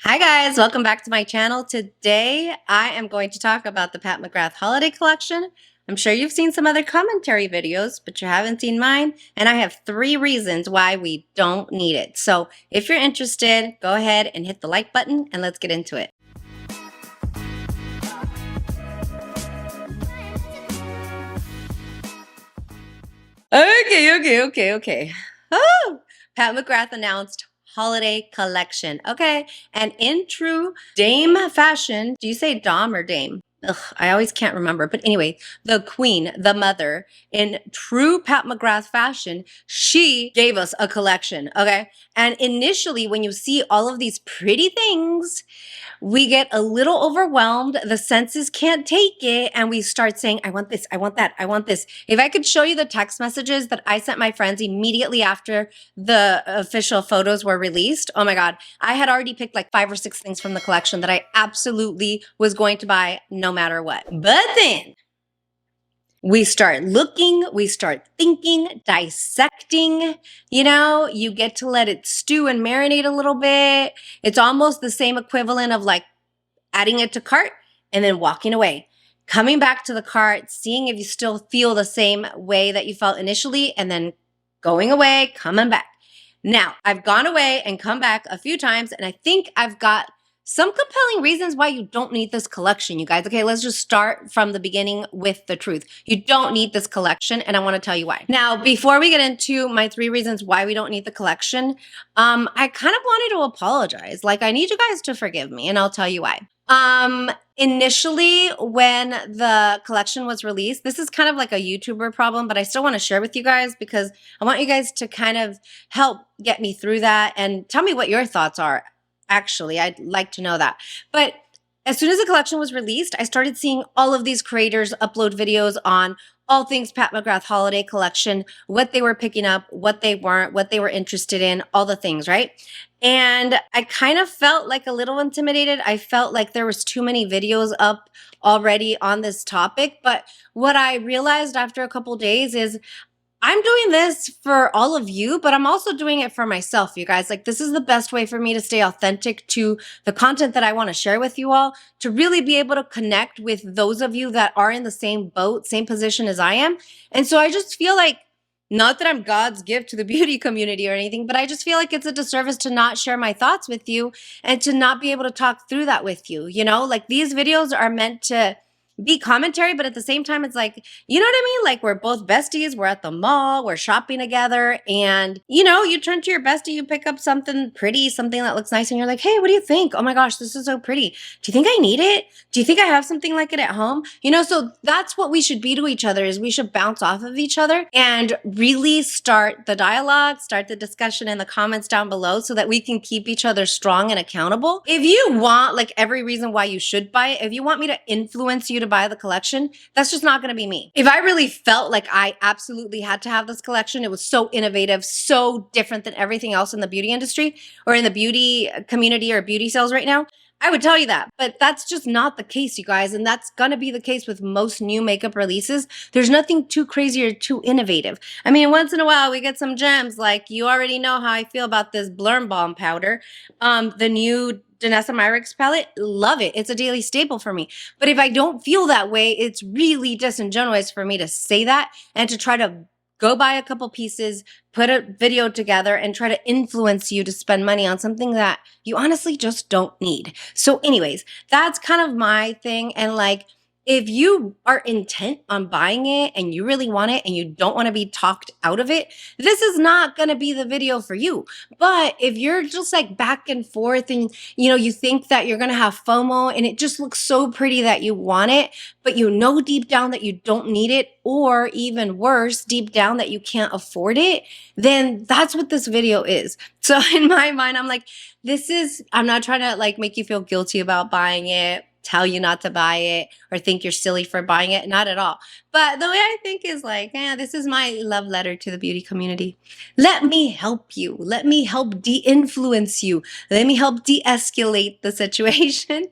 Hi guys, welcome back to my channel. Today I am going to talk about the Pat McGrath Holiday collection. I'm sure you've seen some other commentary videos, but you haven't seen mine, and I have 3 reasons why we don't need it. So if you're interested, go ahead and hit the like button and let's get into it. Okay. Oh, Pat McGrath announced holiday collection. Okay. And in true Dame fashion, do you say Dom or Dame? Ugh, I always can't remember. But anyway, the queen, the mother, in true Pat McGrath fashion, she gave us a collection. Okay. And initially, when you see all of these pretty things, we get a little overwhelmed. The senses can't take it. And we start saying, I want this, I want that, I want this. If I could show you the text messages that I sent my friends immediately after the official photos were released, oh my God, I had already picked like 5 or 6 things from the collection that I absolutely was going to buy no matter what. But then we start looking, we start thinking, dissecting, you get to let it stew and marinate a little bit. It's almost the same equivalent of like adding it to cart and then walking away, coming back to the cart, seeing if you still feel the same way that you felt initially, and then going away, coming back. Now, I've gone away and come back a few times, and I think I've got some compelling reasons why you don't need this collection, you guys. Okay, let's just start from the beginning with the truth. You don't need this collection, and I want to tell you why. Now, before we get into my 3 reasons why we don't need the collection, I kind of wanted to apologize. Like, I need you guys to forgive me, and I'll tell you why. Initially, when the collection was released, this is kind of like a YouTuber problem, but I still want to share with you guys because I want you guys to kind of help get me through that and tell me what your thoughts are. Actually, I'd like to know that. But as soon as the collection was released, I started seeing all of these creators upload videos on all things Pat McGrath Holiday collection, what they were picking up, what they weren't, what they were interested in, all the things, right? And I kind of felt like a little intimidated. I felt like there was too many videos up already on this topic. But what I realized after a couple days is I'm doing this for all of you, but I'm also doing it for myself, you guys. Like, this is the best way for me to stay authentic to the content that I want to share with you all, to really be able to connect with those of you that are in the same boat, same position as I am. And so I just feel like, not that I'm God's gift to the beauty community or anything, but I just feel like it's a disservice to not share my thoughts with you and to not be able to talk through that with you. Like, these videos are meant to be commentary, but at the same time, it's like, you know what I mean? Like, we're both besties, we're at the mall, we're shopping together, and you turn to your bestie, you pick up something pretty, something that looks nice, and you're like, hey, what do you think? Oh my gosh, this is so pretty. Do you think I need it? Do you think I have something like it at home? So that's what we should be to each other, is we should bounce off of each other and really start the dialogue, start the discussion in the comments down below so that we can keep each other strong and accountable. If you want like every reason why you should buy it, if you want me to influence you to buy the collection, that's just not going to be me. If I really felt like I absolutely had to have this collection, it was so innovative, so different than everything else in the beauty industry or in the beauty community or beauty sales right now, I would tell you that, but that's just not the case, you guys. And that's going to be the case with most new makeup releases. There's nothing too crazy or too innovative. I mean, once in a while we get some gems. Like, you already know how I feel about this Blur Balm powder. The new Danessa Myricks palette, love it. It's a daily staple for me. But if I don't feel that way, it's really disingenuous for me to say that and to try to go buy a couple pieces, put a video together, and try to influence you to spend money on something that you honestly just don't need. So anyways, that's kind of my thing. And like, if you are intent on buying it and you really want it and you don't want to be talked out of it, this is not going to be the video for you. But if you're just like back and forth and, you think that you're going to have FOMO and it just looks so pretty that you want it, but deep down that you don't need it, or even worse, deep down that you can't afford it, then that's what this video is. So in my mind, I'm like, I'm not trying to like make you feel guilty about buying it, tell you not to buy it, or think you're silly for buying it. Not at all. But the way I think is like, this is my love letter to the beauty community. Let me help you. Let me help de-influence you. Let me help de-escalate the situation.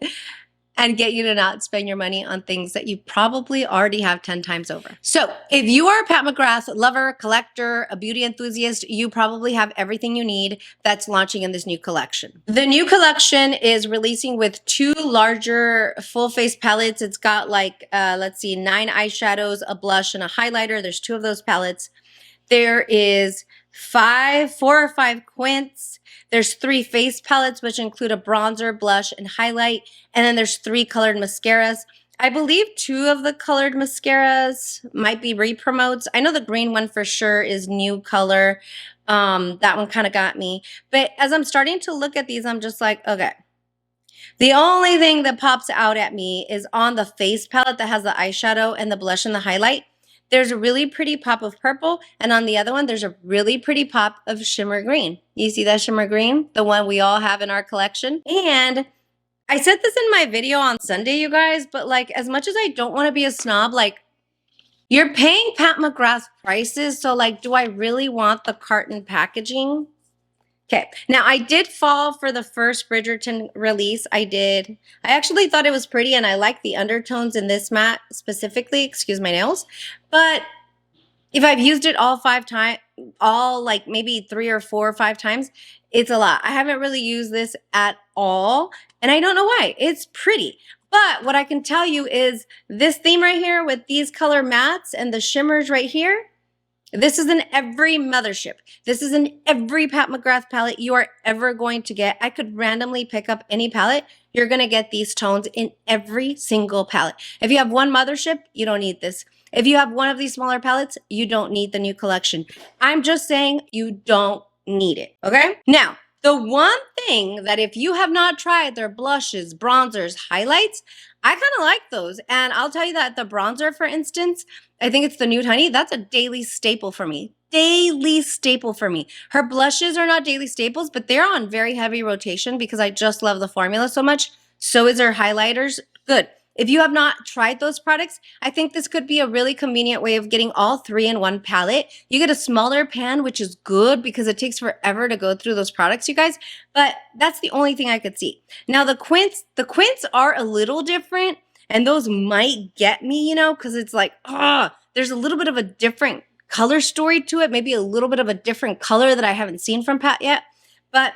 and get you to not spend your money on things that you probably already have 10 times over. So if you are a Pat McGrath lover, collector, a beauty enthusiast, you probably have everything you need that's launching in this new collection. The new collection is releasing with 2 larger full face palettes. It's got like, let's see, 9 eyeshadows, a blush, and a highlighter. There's 2 of those palettes. There is 4 or 5 quints. There's 3 face palettes, which include a bronzer, blush, and highlight. And then there's 3 colored mascaras. I believe 2 of the colored mascaras might be re-promotes. I know the green one for sure is new color. That one kind of got me. But as I'm starting to look at these, I'm just like, okay. The only thing that pops out at me is on the face palette that has the eyeshadow and the blush and the highlight. There's a really pretty pop of purple, and on the other one, there's a really pretty pop of shimmer green. You see that shimmer green? The one we all have in our collection. And I said this in my video on Sunday, you guys, but like, as much as I don't want to be a snob, like, you're paying Pat McGrath prices, so like, do I really want the carton packaging? Okay, now I did fall for the first Bridgerton release. I did. I actually thought it was pretty, and I like the undertones in this matte specifically. Excuse my nails. But if I've used it all 5 times, all like maybe 3 or 4 or 5 times, it's a lot. I haven't really used this at all, and I don't know why. It's pretty. But what I can tell you is this theme right here with these color mattes and the shimmers right here, this is in every mothership. This is in every Pat McGrath palette you are ever going to get. I could randomly pick up any palette. You're going to get these tones in every single palette. If you have one mothership, you don't need this. If you have one of these smaller palettes, you don't need the new collection. I'm just saying you don't need it, okay? Now, the one thing that if you have not tried their blushes, bronzers, highlights, I kind of like those. And I'll tell you that the bronzer, for instance, I think it's the Nude Honey. That's a daily staple for me. Daily staple for me. Her blushes are not daily staples, but they're on very heavy rotation because I just love the formula so much. So is her highlighters. Good. If you have not tried those products, I think this could be a really convenient way of getting all 3 in one palette. You get a smaller pan, which is good because it takes forever to go through those products, you guys. But that's the only thing I could see. Now the quints are a little different, and those might get me, you know, because it's like, there's a little bit of a different color story to it. Maybe a little bit of a different color that I haven't seen from Pat yet. But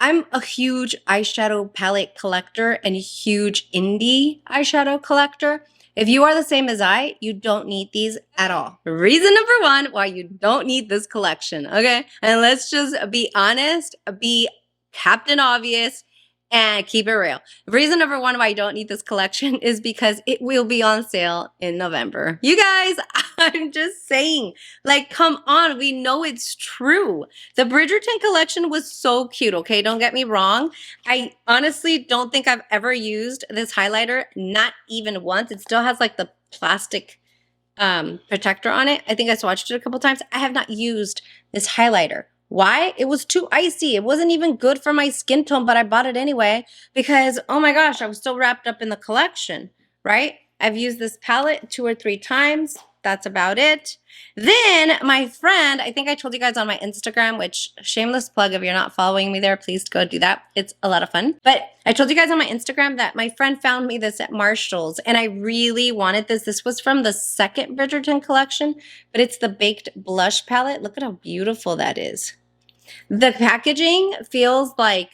I'm a huge eyeshadow palette collector and a huge indie eyeshadow collector. If you are the same as I, you don't need these at all. Reason number 1 why you don't need this collection, okay? And let's just be honest, be Captain Obvious, and keep it real. Reason number 1 why I don't need this collection is because it will be on sale in November. You guys, I'm just saying, like, come on. We know it's true. The Bridgerton collection was so cute, okay? Don't get me wrong. I honestly don't think I've ever used this highlighter, not even once. It still has like the plastic protector on it. I think I swatched it a couple times. I have not used this highlighter. Why? It was too icy. It wasn't even good for my skin tone, but I bought it anyway because, oh my gosh, I was so wrapped up in the collection, right? I've used this palette 2 or 3 times. That's about it. Then my friend, I think I told you guys on my Instagram, which shameless plug, if you're not following me there, please go do that. It's a lot of fun. But I told you guys on my Instagram that my friend found me this at Marshall's and I really wanted this. This was from the second Bridgerton collection, but it's the Baked Blush palette. Look at how beautiful that is. The packaging feels like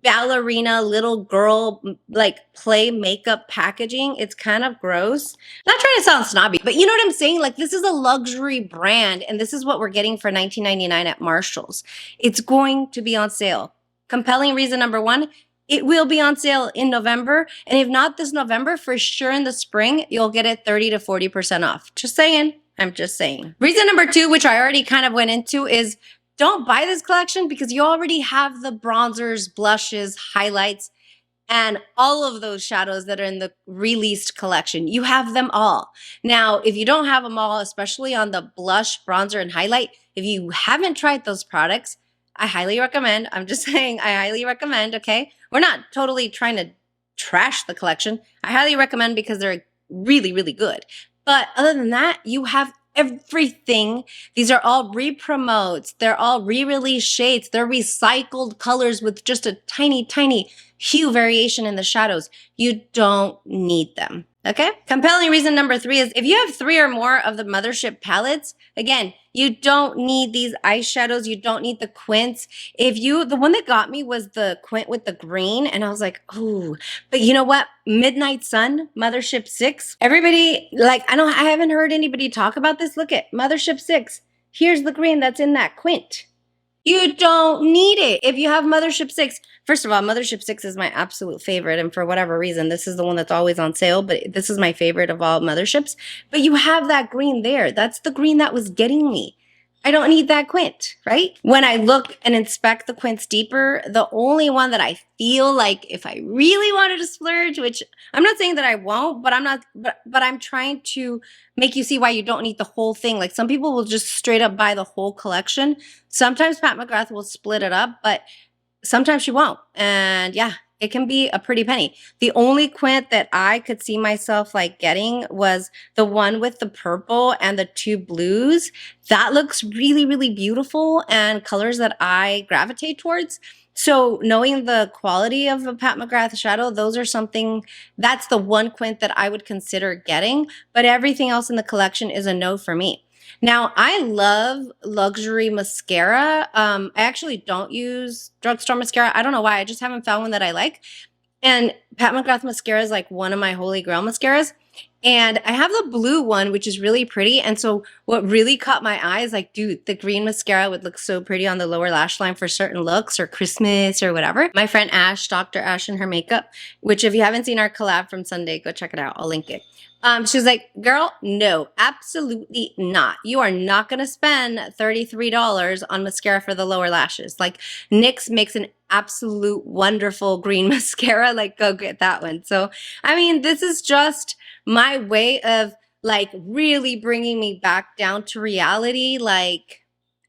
ballerina little girl like play makeup packaging. It's kind of gross. Not trying to sound snobby, but you know what I'm saying? Like, this is a luxury brand and this is what we're getting for $19.99 at Marshall's. It's going to be on sale. Compelling reason number 1, it will be on sale in November. And if not this November, for sure in the spring, you'll get it 30 to 40% off. Just saying. I'm just saying. Reason number 2, which I already kind of went into, is don't buy this collection because you already have the bronzers, blushes, highlights, and all of those shadows that are in the released collection. You have them all. Now, if you don't have them all, especially on the blush, bronzer, and highlight, if you haven't tried those products, I highly recommend. I'm just saying I highly recommend, okay? We're not totally trying to trash the collection. I highly recommend because they're really, really good. But other than that, you have everything. These are all re-promotes. They're all re-release shades. They're recycled colors with just a tiny, tiny hue variation in the shadows. You don't need them. Okay. Compelling reason number 3 is if you have 3 or more of the Mothership palettes, again, you don't need these eyeshadows. You don't need the quints. The one that got me was the quint with the green. And I was like, oh, but you know what? Midnight Sun, Mothership 6. Everybody, like, I haven't heard anybody talk about this. Look at Mothership 6. Here's the green that's in that quint. You don't need it. If you have Mothership 6, first of all, Mothership 6 is my absolute favorite. And for whatever reason, this is the one that's always on sale, but this is my favorite of all Motherships. But you have that green there. That's the green that was getting me. I don't need that quint, right? When I look and inspect the quints deeper, the only one that I feel like if I really wanted to splurge, which I'm not saying that I won't, but I'm trying to make you see why you don't need the whole thing. Like some people will just straight up buy the whole collection. Sometimes Pat McGrath will split it up, but sometimes she won't. And yeah, it can be a pretty penny. The only quint that I could see myself like getting was the one with the purple and the 2 blues. That looks really, really beautiful and colors that I gravitate towards. So knowing the quality of a Pat McGrath shadow, that's the one quint that I would consider getting, but everything else in the collection is a no for me. Now, I love luxury mascara. I actually don't use drugstore mascara. I don't know why. I just haven't found one that I like. And Pat McGrath mascara is like one of my holy grail mascaras. And I have the blue one, which is really pretty. And so what really caught my eye is like, dude, the green mascara would look so pretty on the lower lash line for certain looks or Christmas or whatever. My friend Ash, Dr. Ash and her makeup, which if you haven't seen our collab from Sunday, go check it out. I'll link it. She was like, girl, no, absolutely not. You are not going to spend $33 on mascara for the lower lashes. Like NYX makes an absolute wonderful green mascara. Like go get that one. So, I mean, this is just my way of like really bringing me back down to reality. Like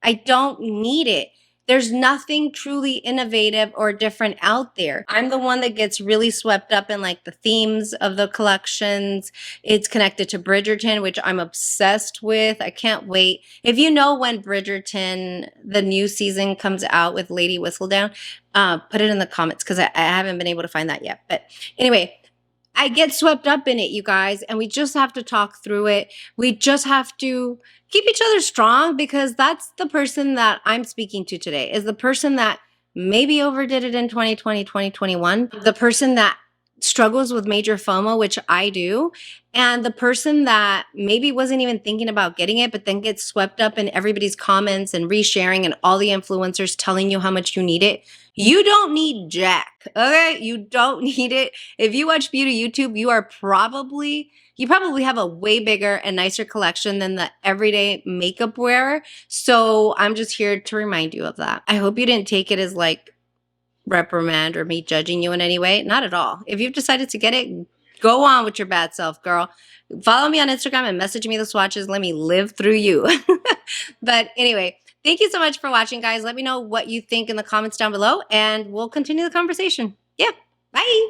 I don't need it. There's nothing truly innovative or different out there. I'm the one that gets really swept up in like the themes of the collections. It's connected to Bridgerton, which I'm obsessed with. I can't wait. If you know when Bridgerton, the new season comes out with Lady Whistledown, put it in the comments because I haven't been able to find that yet. But anyway, I get swept up in it, you guys, and we just have to talk through it. We just have to keep each other strong because that's the person that I'm speaking to today, is the person that maybe overdid it in 2020, 2021, the person that struggles with major FOMO, which I do, and the person that maybe wasn't even thinking about getting it, but then gets swept up in everybody's comments and resharing and all the influencers telling you how much you need it. You don't need jack, okay? You don't need it. If you watch beauty YouTube, you probably have a way bigger and nicer collection than the everyday makeup wearer. So I'm just here to remind you of that. I hope you didn't take it as like reprimand or me judging you in any way. Not at all. If you've decided to get it, go on with your bad self, girl. Follow me on Instagram and message me the swatches. Let me live through you. But anyway, thank you so much for watching, guys. Let me know what you think in the comments down below, and we'll continue the conversation. Yeah, bye.